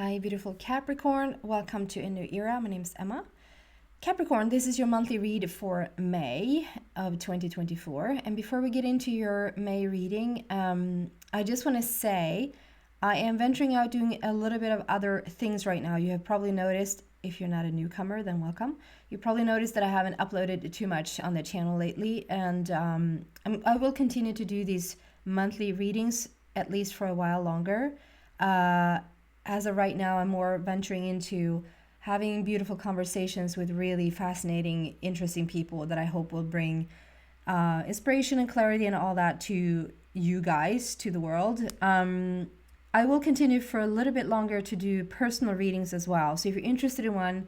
Hi, beautiful Capricorn. Welcome to a new era. My name's Emma. Capricorn, this is your monthly read for May of 2024. And before we get into your May reading, I just want to say I am venturing out doing a little bit of other things right now. You have probably noticed, if you're not a newcomer, then welcome. You probably noticed that I haven't uploaded too much on the channel lately. And I will continue to do these monthly readings at least for a while longer. As of right now, I'm more venturing into having beautiful conversations with really fascinating, interesting people that I hope will bring inspiration and clarity and all that to you guys, to the world. I will continue for a little bit longer to do personal readings as well. So if you're interested in one,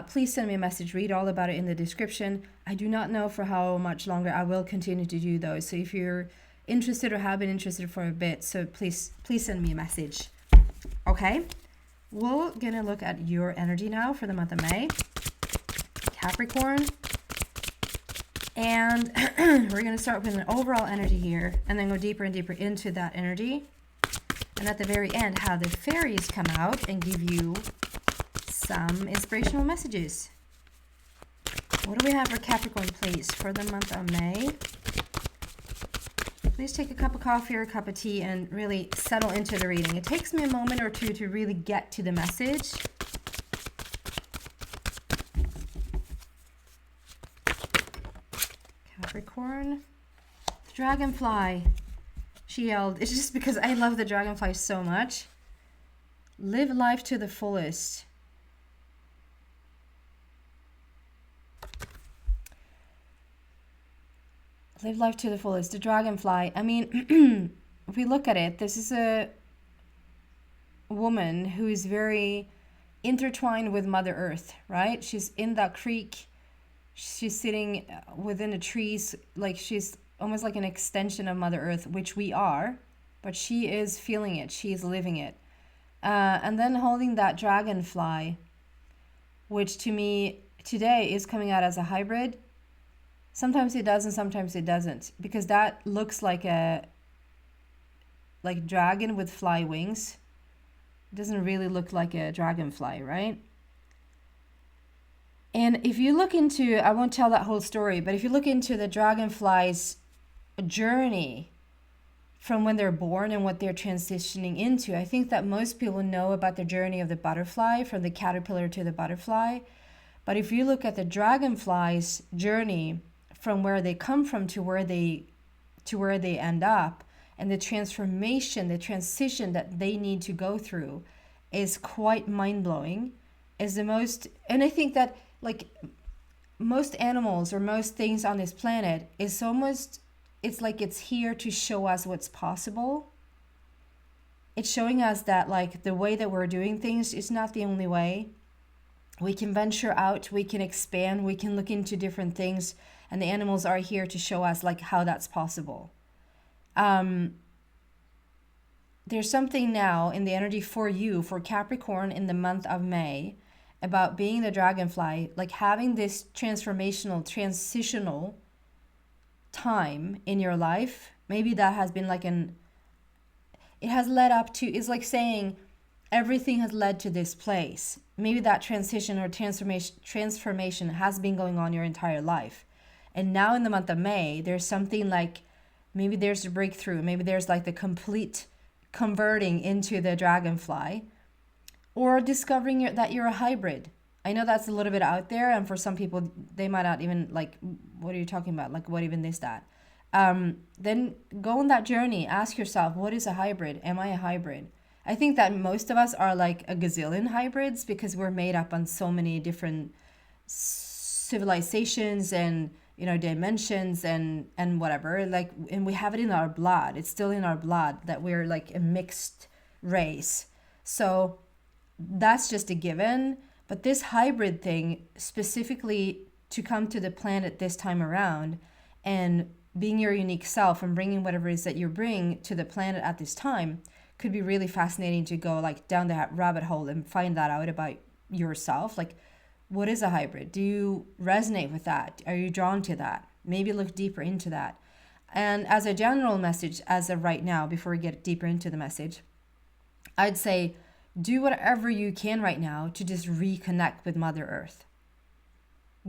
please send me a message. Read all about it in the description. I do not know for how much longer I will continue to do those. So if you're interested or have been interested for a bit, so please send me a message. Okay, we're gonna look at your energy now for the month of May, Capricorn, and we're gonna start with an overall energy here and then go deeper and deeper into that energy, and at the very end have the fairies come out and give you some inspirational messages. What do we have for Capricorn, please, for the month of May? Please take a cup of coffee or a cup of tea and really settle into the reading. It takes me a moment or two to really get to the message. Capricorn. The dragonfly. She yelled. It's just because I love the dragonfly so much. Live life to the fullest. Live life to the fullest. The dragonfly. I mean, if we look at it, this is a woman who is very intertwined with Mother Earth, right? She's in that creek. She's sitting within the trees. Like she's almost like an extension of Mother Earth, which we are. But she is feeling it. She is living it. And then holding that dragonfly, which to me today is coming out as a hybrid. Sometimes it does and sometimes it doesn't, because that looks like a dragon with fly wings. It doesn't really look like a dragonfly, right? And if you look into, I won't tell that whole story, but if you look into the dragonfly's journey from when they're born and what they're transitioning into, I think that most people know about the journey of the butterfly, from the caterpillar to the butterfly. But if you look at the dragonfly's journey from where they come from to where they end up, and the transformation, the transition that they need to go through is quite mind-blowing. Is the most, and I think that like most animals or most things on this planet is almost, it's like it's here to show us what's possible. It's showing us that like the way that we're doing things is not the only way. We can venture out, we can expand, we can look into different things, and the animals are here to show us like how that's possible. There's something now in the energy for you, for Capricorn, in the month of May, about being the dragonfly, like having this transformational, transitional time in your life. Maybe that has been like it has led up to, it's like saying everything has led to this place. Maybe that transition or transformation has been going on your entire life. And now in the month of May, there's something like, maybe there's a breakthrough. Maybe there's like the complete converting into the dragonfly, or discovering that you're a hybrid. I know that's a little bit out there. And for some people, they might not even like, what are you talking about? Like, what even is that? Then go on that journey. Ask yourself, what is a hybrid? Am I a hybrid? I think that most of us are like a gazillion hybrids, because we're made up on so many different civilizations and dimensions and whatever, like, and we have it in our blood. It's still in our blood that we're like a mixed race. So that's just a given. But this hybrid thing, specifically to come to the planet this time around and being your unique self and bringing whatever it is that you bring to the planet at this time, could be really fascinating to go like down that rabbit hole and find that out about yourself. Like, what is a hybrid? Do you resonate with that? Are you drawn to that? Maybe look deeper into that. And as a general message, as of right now, before we get deeper into the message, I'd say do whatever you can right now to just reconnect with Mother Earth.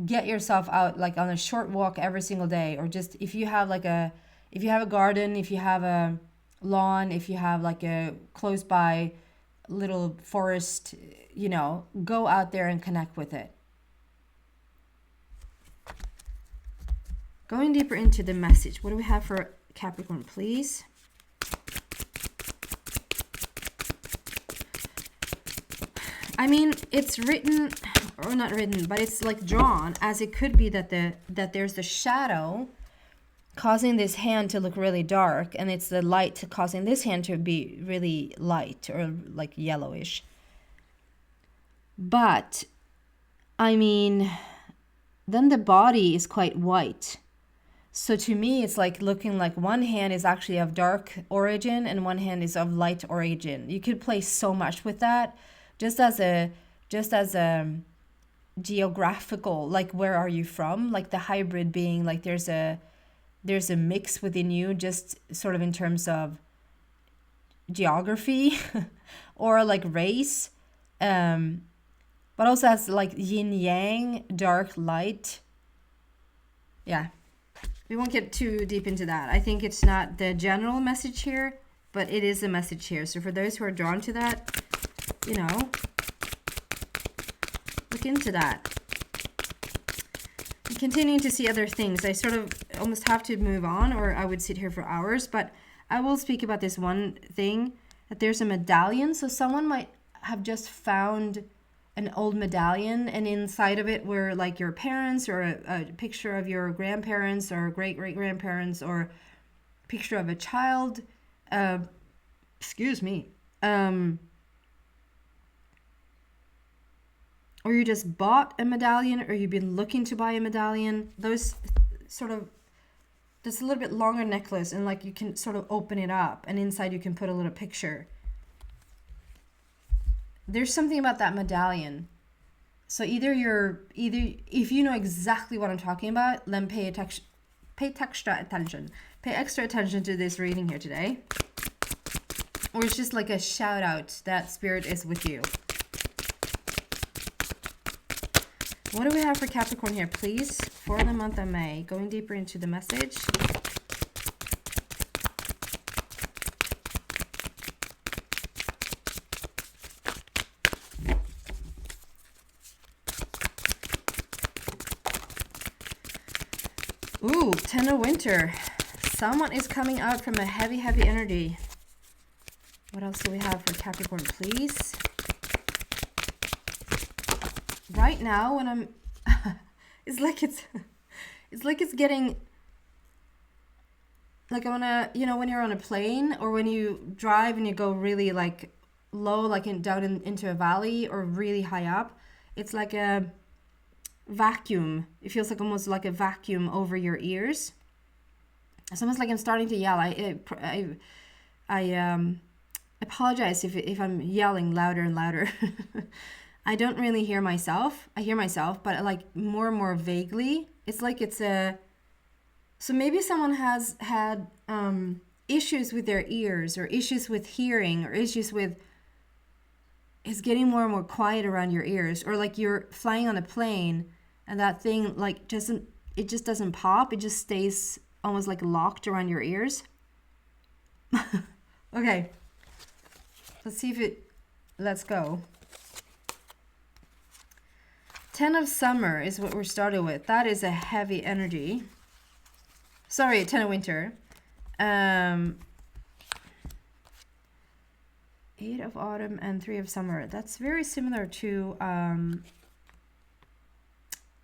Get yourself out like on a short walk every single day, or just if you have a garden, if you have a lawn, if you have like a close by little forest, go out there and connect with it. Going deeper into the message, what do we have for Capricorn, please? I mean, it's written, or not written, but it's like drawn as it could be that there's the shadow causing this hand to look really dark, and it's the light causing this hand to be really light or like yellowish. But I mean, then the body is quite white. So to me, it's like looking like one hand is actually of dark origin and one hand is of light origin. You could play so much with that, just as a geographical, like where are you from? Like the hybrid being like there's a mix within you, just sort of in terms of geography or like race, but also has like yin yang, dark light. Yeah. We won't get too deep into that. I think it's not the general message here, but it is a message here. So for those who are drawn to that, look into that. I'm continuing to see other things. I sort of almost have to move on, or I would sit here for hours, but I will speak about this one thing, that there's a medallion. So someone might have just found an old medallion, and inside of it were like your parents, or a picture of your grandparents or great-great-grandparents, or a picture of a child. Or you just bought a medallion, or you've been looking to buy a medallion. Those sort of, that's a little bit longer necklace, and like you can sort of open it up, and inside you can put a little picture. There's something about that medallion. So either if you know exactly what I'm talking about, then pay extra attention. Pay extra attention to this reading here today. Or it's just like a shout out that spirit is with you. What do we have for Capricorn here, please, for the month of May? Going deeper into the message. Ooh, Ten of Winter. Someone is coming out from a heavy, heavy energy. What else do we have for Capricorn, please? Right now, when I'm, it's like it's getting, like I wanna, when you're on a plane, or when you drive and you go really like low, like into a valley, or really high up, it's like a vacuum. It feels like almost like a vacuum over your ears. It's almost like I'm starting to yell. I apologize if I'm yelling louder and louder. I don't really hear myself. I hear myself, but like more and more vaguely. It's like so maybe someone has had issues with their ears, or issues with hearing, or issues with, it's getting more and more quiet around your ears, or like you're flying on a plane and that thing like just doesn't pop. It just stays almost like locked around your ears. Okay. Let's go. Ten of Summer is what we're started with. That is a heavy energy. Sorry, Ten of Winter. Eight of Autumn and Three of Summer. That's very similar to the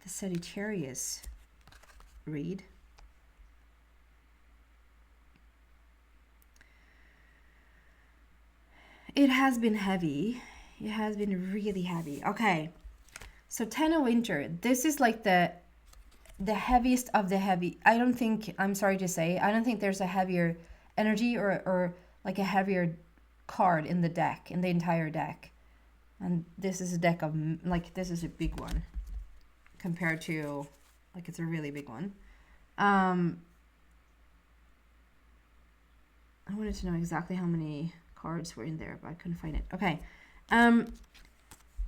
Sagittarius read. It has been heavy. It has been really heavy. Okay. So Ten of Winter. This is like the heaviest of the heavy. I'm sorry to say, I don't think there's a heavier energy or like a heavier card in the deck, in the entire deck. And this is a deck of, like, this is a big one compared to, like, it's a really big one. I wanted to know exactly how many cards were in there, but I couldn't find it. Okay. Um,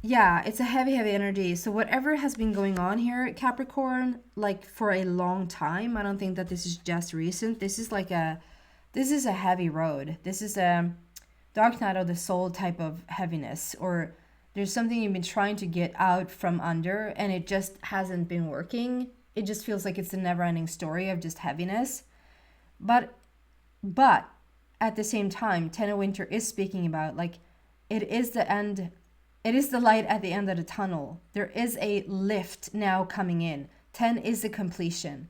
yeah, it's a heavy, heavy energy. So whatever has been going on here, Capricorn, like for a long time, I don't think that this is just recent. This is a heavy road. This is a dark night of the soul type of heaviness, or there's something you've been trying to get out from under and it just hasn't been working. It just feels like it's a never-ending story of just heaviness. But but at the same time, Ten of Winter is speaking about like it is the end, it is the light at the end of the tunnel. There is a lift now coming in. 10 is the completion.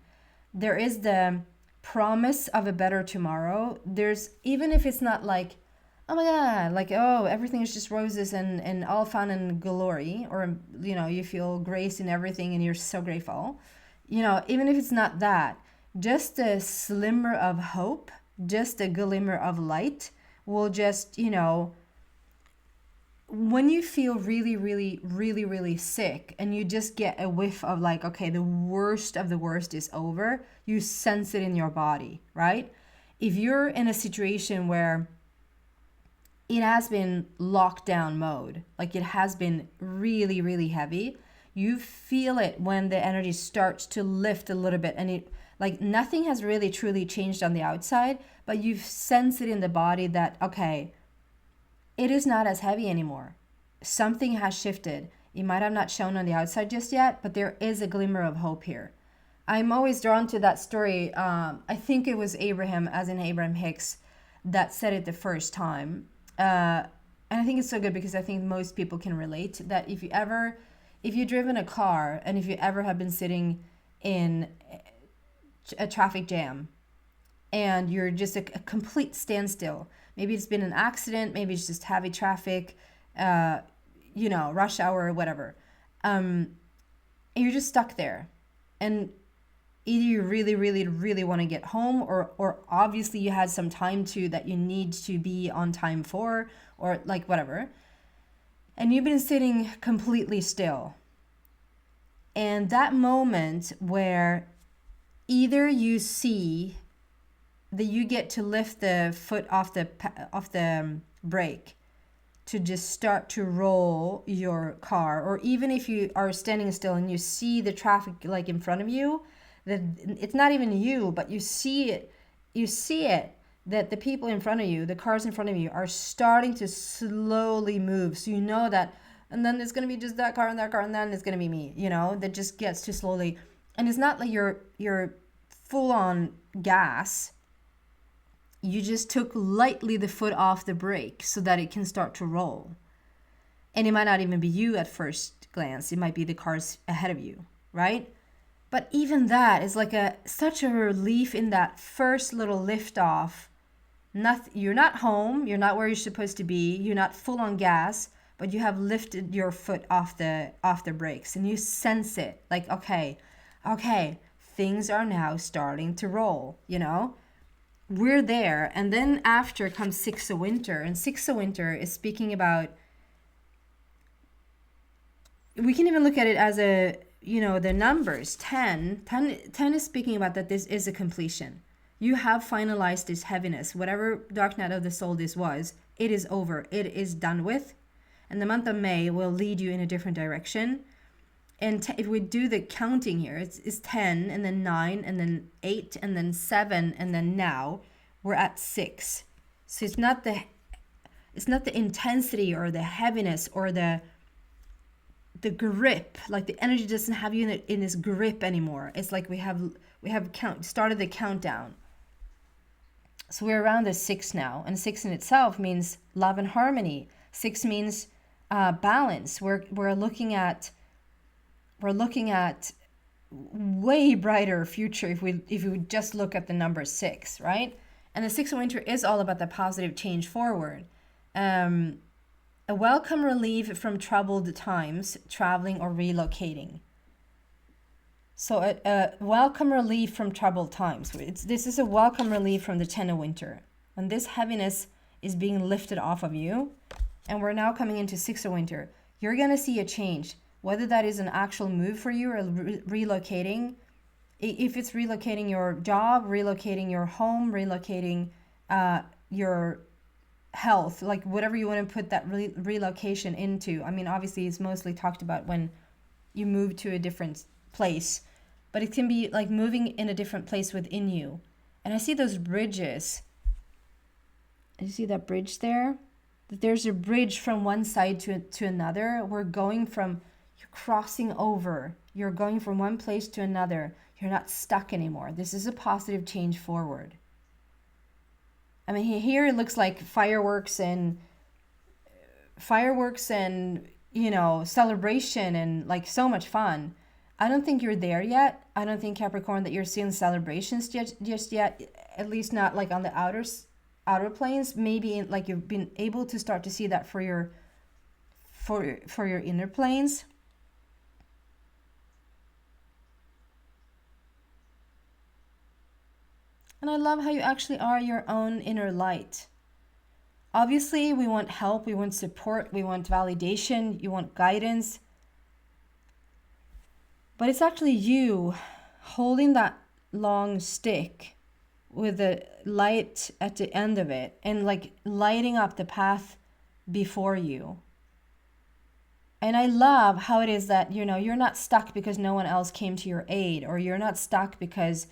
There is the promise of a better tomorrow. There's, even if it's not like, oh my God, like, oh, everything is just roses and all fun and glory, or, you know, you feel grace in everything and you're so grateful. You know, even if it's not that, just a slimmer of hope, just a glimmer of light will just, you know, when you feel really, really, really, really sick and you just get a whiff of like, okay, the worst of the worst is over, you sense it in your body, right? If you're in a situation where it has been lockdown mode, like it has been really, really heavy, you feel it when the energy starts to lift a little bit, and it, like, nothing has really truly changed on the outside, but you sense it in the body that, okay, it is not as heavy anymore. Something has shifted. It might have not shown on the outside just yet, but there is a glimmer of hope here. I'm always drawn to that story. I think it was Abraham, as in Abraham Hicks, that said it the first time. And I think it's so good because I think most people can relate that if you've driven a car and if you ever have been sitting in a traffic jam and you're just a complete standstill. Maybe it's been an accident, maybe it's just heavy traffic, you know, rush hour or whatever. And you're just stuck there. And either you really, really, really want to get home, or obviously you had some time to that you need to be on time for, or like whatever. And you've been sitting completely still. And that moment where either you see that you get to lift the foot off the brake to just start to roll your car, or even if you are standing still and you see the traffic like in front of you, that it's not even you, but you see it that the people in front of you, the cars in front of you, are starting to slowly move. So you know that, and then it's going to be just that car and that car, and then it's going to be me, you know, that just gets too slowly. And it's not like you're full on gas. You just took lightly the foot off the brake so that it can start to roll. And it might not even be you at first glance. It might be the cars ahead of you, right? But even that is like such a relief in that first little lift off. You're not home. You're not where you're supposed to be. You're not full on gas, but you have lifted your foot off the brakes, and you sense it. Like, okay, things are now starting to roll, you know? We're there. And then after comes Six of Winter, and Six of Winter is speaking about, we can even look at it as a, you know, the numbers 10 is speaking about that this is a completion. You have finalized this heaviness, whatever dark night of the soul this was. It is over, it is done with, and the month of May will lead you in a different direction. And if we do the counting here, it's 10 and then 9 and then 8 and then 7 and then now we're at 6. So it's not the intensity or the heaviness or the grip. Like the energy doesn't have you in this grip anymore. It's like we have started the countdown. So we're around the 6 now, and 6 in itself means love and harmony. 6 means balance. We're looking at way brighter future if we just look at the number 6, right? And the Six of Winter is all about the positive change forward. A welcome relief from troubled times, traveling or relocating. So a welcome relief from troubled times. This is a welcome relief from the Ten of Winter. And this heaviness is being lifted off of you. And we're now coming into Six of Winter. You're going to see a change. Whether that is an actual move for you or relocating. If it's relocating your job, relocating your home, relocating your health, like whatever you want to put that relocation into. I mean, obviously it's mostly talked about when you move to a different place, but it can be like moving in a different place within you. And I see those bridges. You see that bridge there? There's a bridge from one side to another. We're going from, you're crossing over. You're going from one place to another. You're not stuck anymore. This is a positive change forward. I mean, here it looks like fireworks and celebration and like so much fun. I don't think you're there yet. I don't think, Capricorn, that you're seeing celebrations just yet, at least not like on the outer planes. Maybe like you've been able to start to see that for your inner planes. And I love how you actually are your own inner light. Obviously, we want help, we want support, we want validation, you want guidance. But it's actually you holding that long stick with the light at the end of it and like lighting up the path before you. And I love how it is that, you're not stuck because no one else came to your aid, or you're not stuck because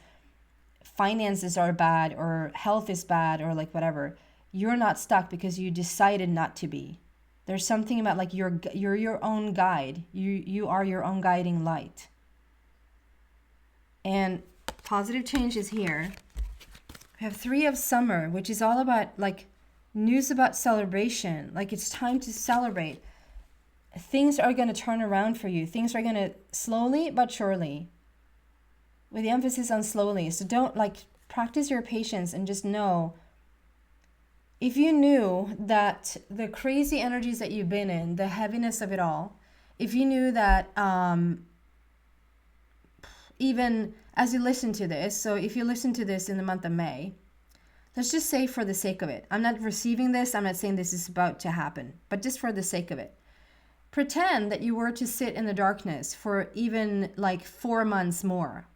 finances are bad or health is bad or like whatever. You're not stuck because you decided not to be. There's something about like you're your own guide. You are your own guiding light. And positive change is here. We have 3 of Summer, which is all about like news about celebration. Like it's time to celebrate. Things are going to turn around for you. Things are going to slowly but surely, with the emphasis on slowly. So don't practice your patience and just know, if you knew that the crazy energies that you've been in, the heaviness of it all, if you knew that even as you listen to this, so if you listen to this in the month of May, let's just say for the sake of it, I'm not receiving this, I'm not saying this is about to happen, but just for the sake of it, pretend that you were to sit in the darkness for even 4 months more.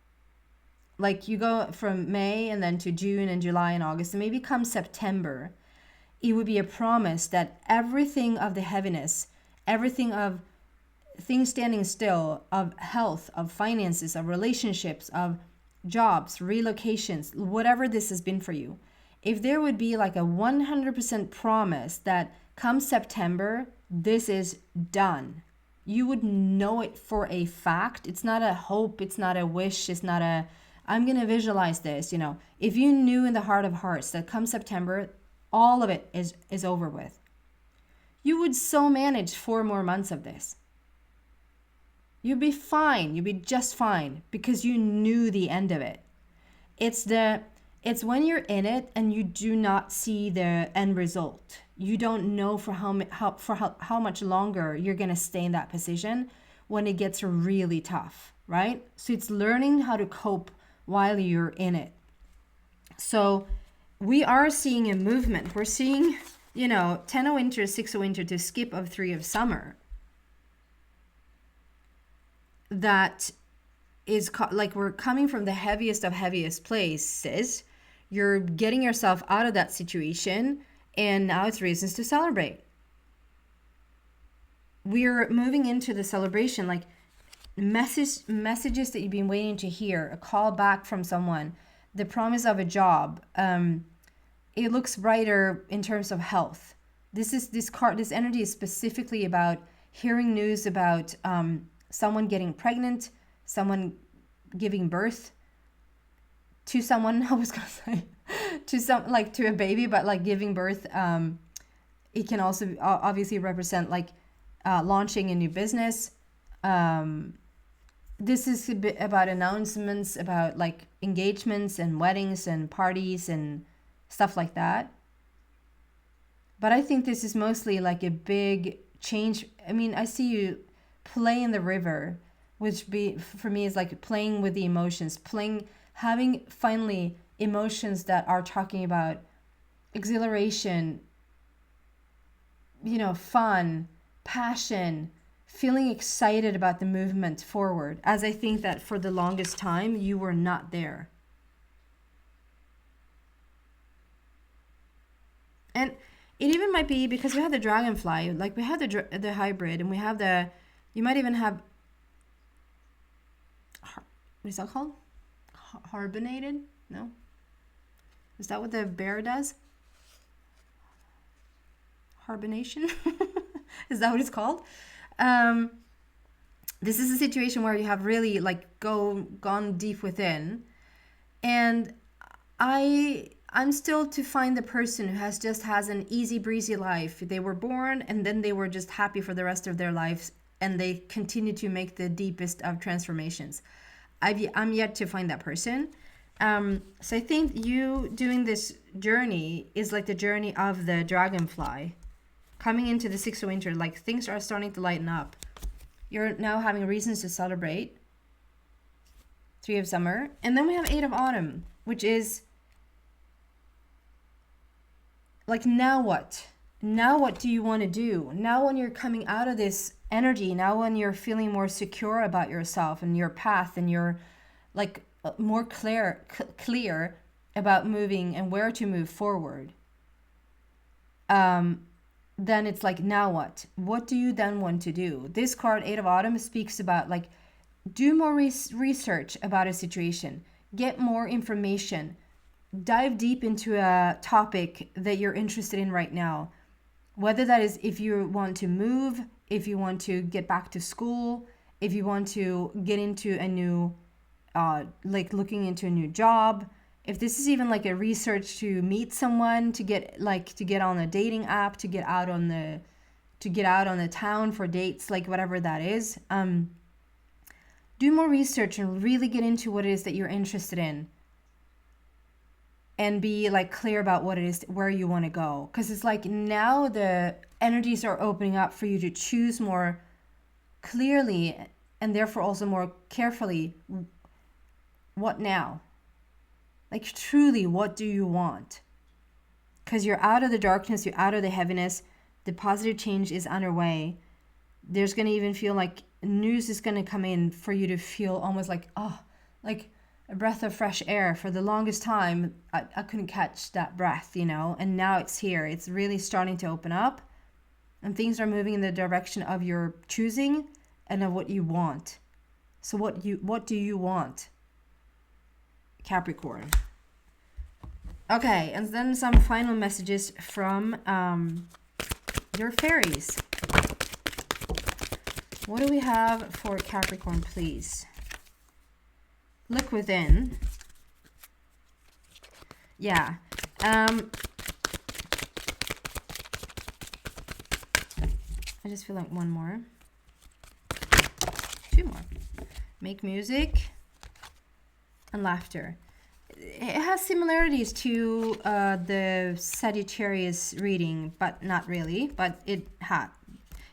Like you go from May and then to June and July and August, and maybe come September, it would be a promise that everything of the heaviness, everything of things standing still, of health, of finances, of relationships, of jobs, relocations, whatever this has been for you, if there would be like a 100% promise that come September, this is done, you would know it for a fact. It's not a hope, it's not a wish, it's not a, I'm going to visualize this, If you knew in the heart of hearts that come September, all of it is over with, you would so manage 4 more months of this. You'd be fine. You'd be just fine because you knew the end of it. It's when you're in it and you do not see the end result. You don't know for how much longer you're going to stay in that position when it gets really tough, right? So it's learning how to cope while you're in it. So we are seeing a movement. We're seeing, 10 of winter, 6 of winter to skip of 3 of summer. That is like we're coming from the heaviest of heaviest places. You're getting yourself out of that situation, and now it's reasons to celebrate. We're moving into the celebration, like messages that you've been waiting to hear, a call back from someone, the promise of a job. It looks brighter in terms of health. This energy is specifically about hearing news about someone getting pregnant, someone giving birth to someone, I was gonna say, to a baby, but giving birth, it can also obviously represent launching a new business. This is a bit about announcements, about engagements and weddings and parties and stuff like that. But I think this is mostly a big change. I mean, I see you play in the river, which for me is playing with the emotions, having finally emotions that are talking about exhilaration, fun, passion, feeling excited about the movement forward, as I think that for the longest time you were not there. And it even might be because we have the dragonfly, like we have the hybrid, and we have you might even have, what is that called? Hibernated? No? Is that what the bear does? Hibernation? Is that what it's called? This is a situation where you have really like gone deep within, and I'm still to find the person who has an easy breezy life. They were born and then they were just happy for the rest of their lives, and they continue to make the deepest of transformations. I'm yet to find that person. So I think you doing this journey is like the journey of the dragonfly. Coming into the 6 of winter, like things are starting to lighten up. You're now having reasons to celebrate. 3 of summer. And then we have 8 of autumn, which is like, now what? Now what do you want to do? Now when you're coming out of this energy, now when you're feeling more secure about yourself and your path, and you're like more clear about moving and where to move forward. Then it's like, now what? What do you then want to do? This card, 8 of autumn, speaks about like, do more research about a situation, get more information, dive deep into a topic that you're interested in right now. Whether that is if you want to move, if you want to get back to school, if you want to get into a new, like looking into a new job, if this is even like a research to meet someone, to get on a dating app, to get out on the town for dates, like whatever that is, do more research and really get into what it is that you're interested in, and be like clear about what it is, where you want to go. Because it's like now the energies are opening up for you to choose more clearly, and therefore also more carefully, what now? Like truly, what do you want? Because you're out of the darkness, you're out of the heaviness, the positive change is underway. There's going to even feel like news is going to come in for you to feel almost like, like a breath of fresh air. For the longest time, I couldn't catch that breath, and now it's here. It's really starting to open up, and things are moving in the direction of your choosing and of what you want. So what do you want, Capricorn? Okay, and then some final messages from your fairies. What do we have for Capricorn, please? Look within. Yeah. I just feel like one more. 2 more. Make music and laughter. It has similarities to the Sagittarius reading, but not really. But it had.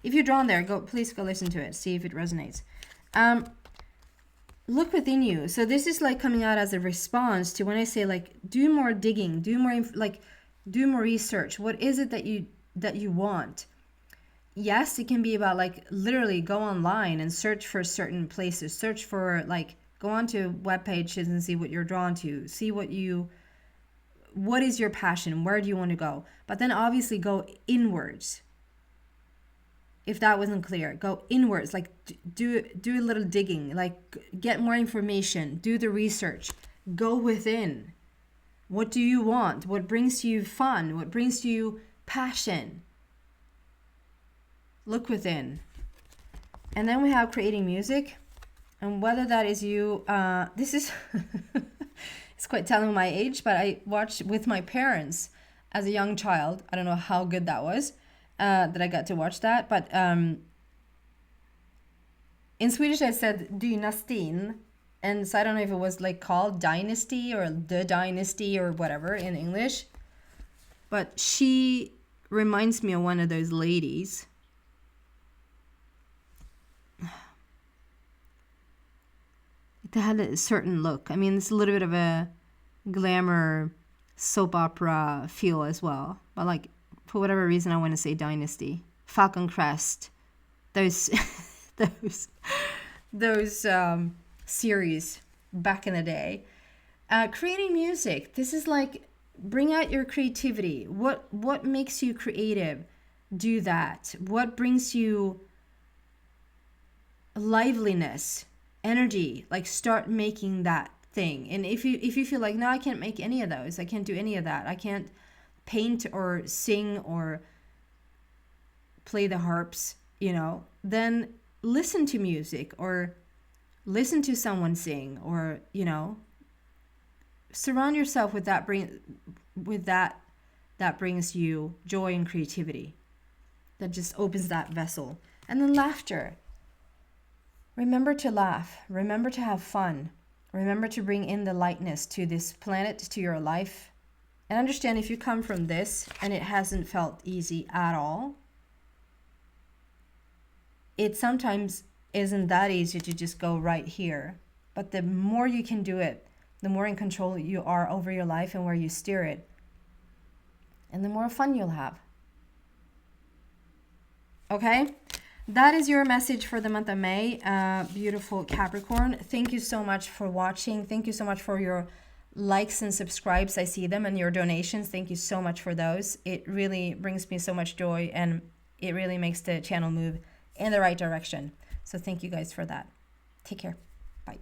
If you're drawn there, please go listen to it. See if it resonates. Look within you. So this is like coming out as a response to when I say like, do more digging, do more research. What is it that you want? Yes, it can be about like literally go online and search for certain places, search for like, go onto web pages and see what you're drawn to, see what is your passion, where do you want to go? But then obviously go inwards. If that wasn't clear, go inwards, like do a little digging, like get more information, do the research, go within. What do you want? What brings you fun? What brings you passion? Look within. And then we have creating music. And whether that is you, this is, it's quite telling my age, but I watched with my parents as a young child. I don't know how good that was. That I got to watch that, but in Swedish I said dynastin, and so I don't know if it was like called dynasty or the dynasty or whatever in English, but she reminds me of one of those ladies. It had a certain look. I mean, it's a little bit of a glamour soap opera feel as well, but like, for whatever reason, I want to say Dynasty, Falcon Crest, those series back in the day. Creating music. This is like bring out your creativity. What makes you creative? Do that. What brings you liveliness, energy? Like, start making that thing. And if you feel like, no, I can't make any of those, I can't do any of that, I can't paint or sing or play the harps, then listen to music or listen to someone sing, or surround yourself with that that brings you joy and creativity, that just opens that vessel. And then laughter. Remember to laugh. Remember to have fun. Remember to bring in the lightness to this planet, to your life. And understand, if you come from this and it hasn't felt easy at all, it sometimes isn't that easy to just go right here. But the more you can do it, the more in control you are over your life and where you steer it, and the more fun you'll have. Okay? That is your message for the month of May, beautiful Capricorn. Thank you so much for watching. Thank you so much for your likes and subscribes. I see them, and your donations. Thank you so much for those. It really brings me so much joy, and it really makes the channel move in the right direction. So thank you guys for that. Take care. Bye.